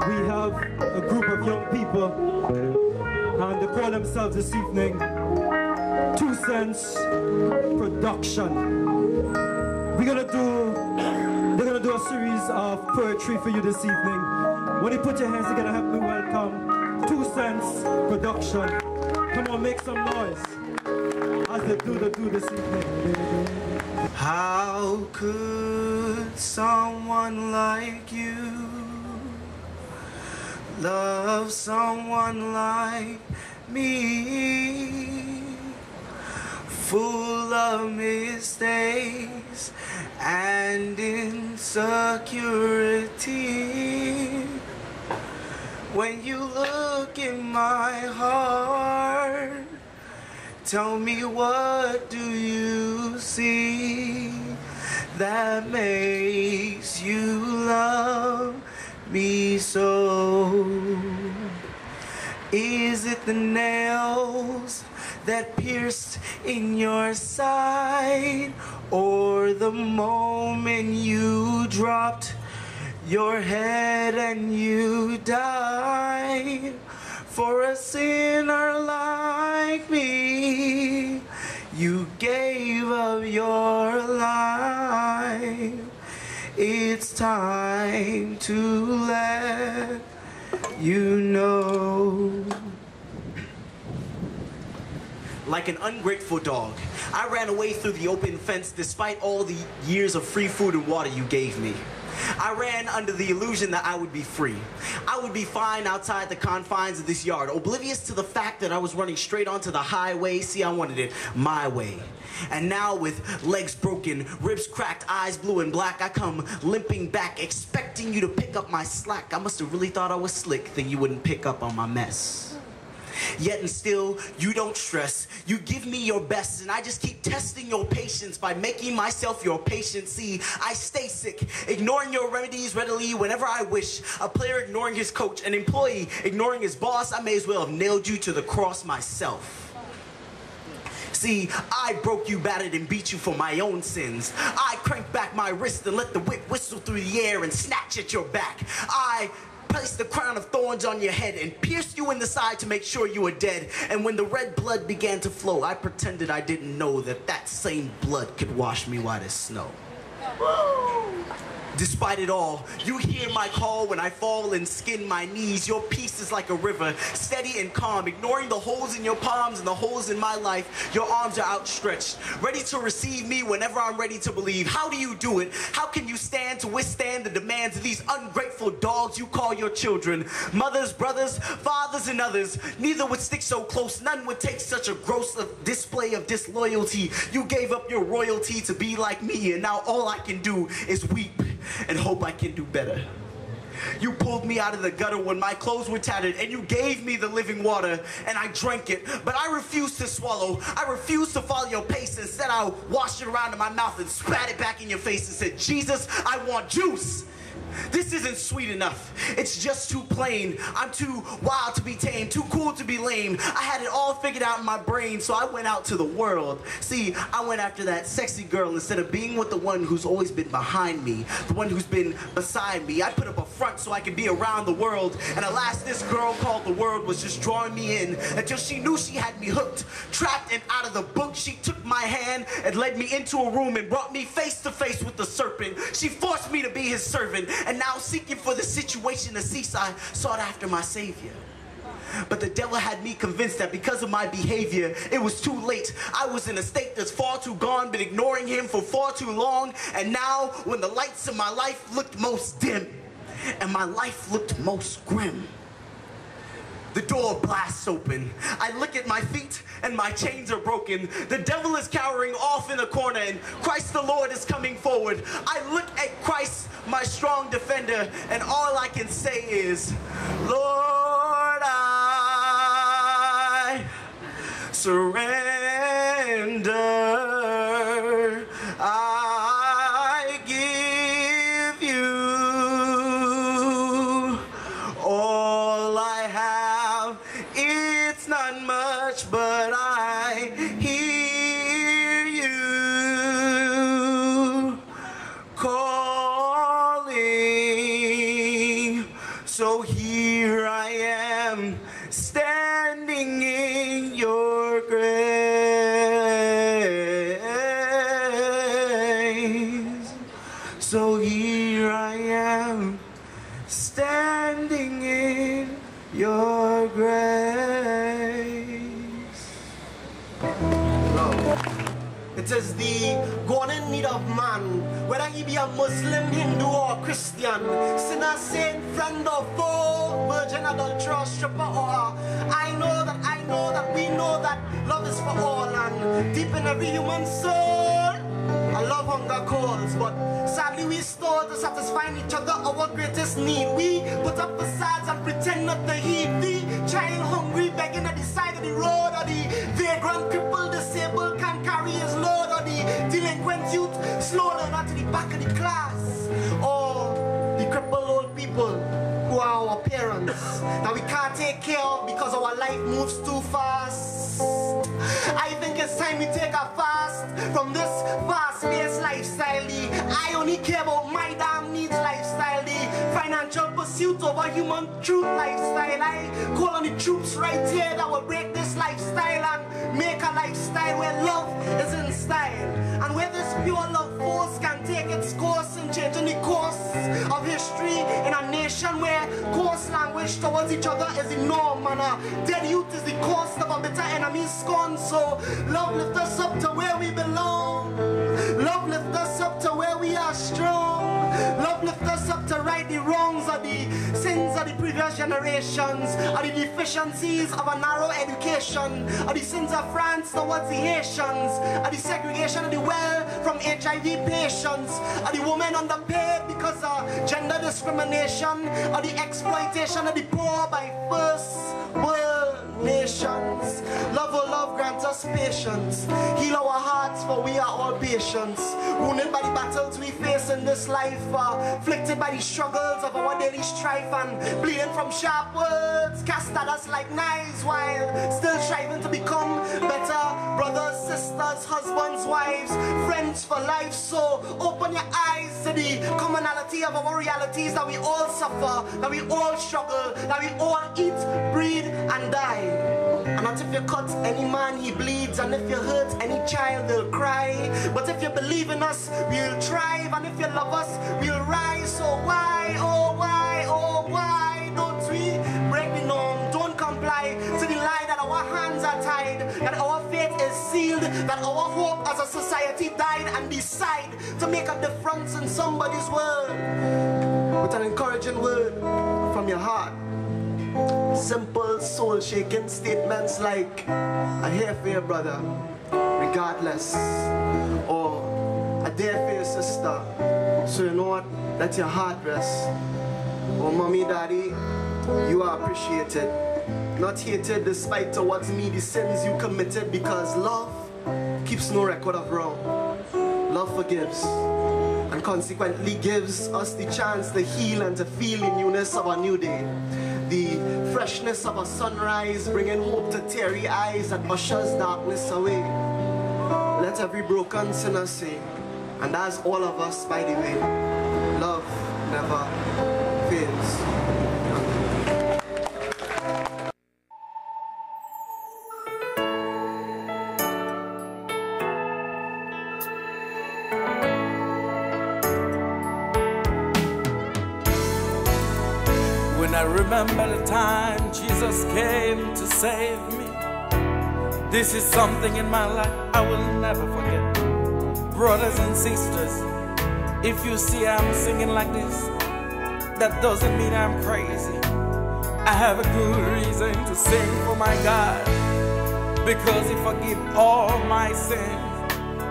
We have a group of young people, and they call themselves this evening 2 Cents Production. They're gonna do a series of poetry for you this evening. When you put your hands together, help me welcome 2 Cents Production. Come on, make some noise as they do this evening. How could someone like you love someone like me, full of mistakes and insecurity? When you look in my heart, tell me, what do you see that makes you love me so? Is it the nails that pierced in your side, or the moment you dropped your head and you died? For a sinner like me, you gave up your life. It's time to let you know. Like an ungrateful dog, I ran away through the open fence despite all the years of free food and water you gave me. I ran under the illusion that I would be free. I would be fine outside the confines of this yard, oblivious to the fact that I was running straight onto the highway. See, I wanted it my way. And now, with legs broken, ribs cracked, eyes blue and black, I come limping back, expecting you to pick up my slack. I must have really thought I was slick, that you wouldn't pick up on my mess. Yet and still, you don't stress. You give me your best, and I just keep testing your patience by making myself your patient. See, I stay sick, ignoring your remedies readily whenever I wish. A player ignoring his coach, an employee ignoring his boss. I may as well have nailed you to the cross myself. See, I broke you, battered, and beat you for my own sins. I cranked back my wrist and let the whip whistle through the air and snatch at your back. I placed the crown of thorns on your head and pierced you in the side to make sure you were dead. And when the red blood began to flow, I pretended I didn't know that that same blood could wash me white as snow. Despite it all, you hear my call when I fall and skin my knees. Your peace is like a river, steady and calm, ignoring the holes in your palms and the holes in my life. Your arms are outstretched, ready to receive me whenever I'm ready to believe. How do you do it? How can you stand to withstand the demands of these ungrateful dogs you call your children? Mothers, brothers, fathers, and others, neither would stick so close. None would take such a gross display of disloyalty. You gave up your royalty to be like me, and now all I can do is weep and hope I can do better. You pulled me out of the gutter when my clothes were tattered, and you gave me the living water, and I drank it, but I refused to swallow. I refused to follow your pace. Instead, I washed it around in my mouth and spat it back in your face and said, Jesus, I want juice. This isn't sweet enough. It's just too plain. I'm too wild to be tame, too cool to be lame. I had it all figured out in my brain, so I went out to the world. See, I went after that sexy girl instead of being with the one who's always been behind me, the one who's been beside me. I put up a front so I could be around the world, and alas, this girl called the world was just drawing me in until she knew she had me hooked, trapped and out of the book. She took my hand and led me into a room and brought me face to face with the serpent. She forced me to be his servant, and now seeking for the situation to cease, I sought after my savior. But the devil had me convinced that because of my behavior, it was too late. I was in a state that's far too gone, been ignoring him for far too long. And now, when the lights in my life looked most dim, and my life looked most grim, the door blasts open. I look at my feet and my chains are broken. The devil is cowering off in a corner and Christ the Lord is coming forward. I look at Christ, my strong defender, and all I can say is, Lord, I surrender. I give you all I have. It's not much, but I hear you calling. So here I am, standing in your grace. So here I am, standing in your grace. Love. It is the God in need of man, whether he be a Muslim, Hindu, or Christian, sinner, saint, friend, or foe, virgin, adulterer, stripper, or I know that we know that love is for all, and deep in every human soul, a love hunger calls. But sadly we store to satisfy each other our greatest need. We put up facades and pretend not to heed. The child hungry begging at the side of the road, or the vagrant crippled disabled can't carry his load, or the delinquent youth slow down to the back of the class, or the crippled old people who are our parents that we can't take care of because our life moves too fast. I think it's time we take a fast from this fast-paced lifestyle, the I only care about my damn needs lifestyle, the financial pursuit over human truth lifestyle. I call on the troops right here that will break this lifestyle and make a lifestyle where love is in style, and where this pure love force can take its course in changing the course of history in a nation where coarse language towards each other is the norm, and a dead youth is the cost of a bitter enemy's scorn. So love lift us up to where we belong. Love lift us up to where we are strong. Love lift us up to right the wrongs of the sins of the previous generations, of the deficiencies of a narrow education, of the sins of France towards the Haitians, of the segregation of the well from HIV patients, of the women underpaid because of gender discrimination, of the exploitation of the poor by first world nations. Love, oh love, grant us patience. Heal our hearts, for we are all patients. Wounded by the battles we face in this life, afflicted by the struggles of our daily strife, and bleeding from sharp words cast at us like knives, while still striving to become better brothers, sisters, husbands, wives, friends for life. So open your eyes to the commonality of our realities, that we all suffer, that we all struggle, that we all eat, breathe, and die. And not if you cut any man, he bleeds, and if you hurt any child, they'll cry. But if you believe in us, we'll thrive, and if you love us, we'll rise. So why, oh why, oh why don't we break the norm? Don't comply to the lie that our hands are tied, that our fate is sealed, that our hope as a society died, and decide to make a difference in somebody's world with an encouraging word from your heart. Simple, soul-shaking statements like, I hear for your brother, regardless, or I dare for your sister, so you know what, let your heart rest. Oh mommy, daddy, you are appreciated, not hated despite towards me the sins you committed, because love keeps no record of wrong. Love forgives, and consequently gives us the chance to heal and to feel the newness of a new day. The freshness of a sunrise, bringing hope to teary eyes that ushers darkness away. Let every broken sinner say, and as all of us, by the way, love never fails. I remember the time Jesus came to save me. This is something in my life I will never forget. Brothers and sisters, if you see I'm singing like this, that doesn't mean I'm crazy. I have a good reason to sing for my God, because He forgives all my sins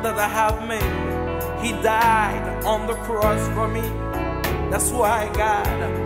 that I have made. He died on the cross for me. That's why God